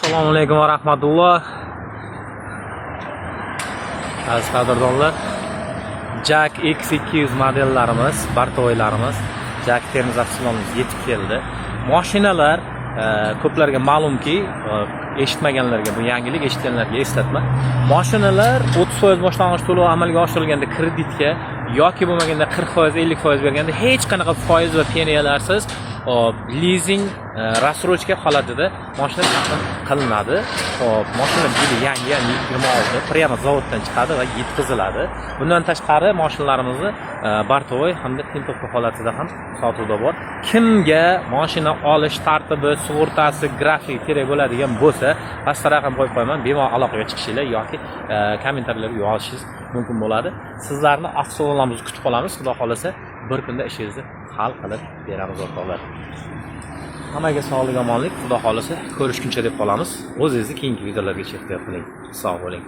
Assalomu alaykum va rahmatulloh. Aziz qadrdonlar, Jack X200 modellarimiz, bartoylarimiz, Jack Termiz avtosalonimiz yetib keldi. Mashinalar ko'plarga ma'lumki, eshitmaganlarga bu yangilik, eshitganlarga eslatma. Mashinalar 30% boshlang'ich to'lov amalga oshirilganda kreditga yoki bo'lmaganda 40%, 50% berganda hech qanaqa foiz va peniyalarsiz leasing rassrochka holatida mashina taqdim qilinadi. Xo'p, mashina yili yangi 26 prямо zavoddan chiqadi va yetkaziladi. Bundan tashqari mashinalarimizni bartovoy hamda tintovka holatida ham sotuvda bor. Kimga mashina olish tartibi, sug'urtasi, grafik kerak bo'ladigan bo'lsa, pastda raqam qo'yib qo'yaman, bemalol aloqaga chiqishinglar yoki kommentariylarga yozishingiz mumkin bo'ladi. Sizlarni avtosalonimizda kutib qolamiz. Xudo xolasa bir kunda ishingizni hal qilib beramiz o'rtoqlar. Hammaga sog'lik, omonlik, Xudo xolasa ko'rishguncha deb qolamiz. O'zingizni keyingi videolarga ehtiyot qiling. Sog' bo'ling.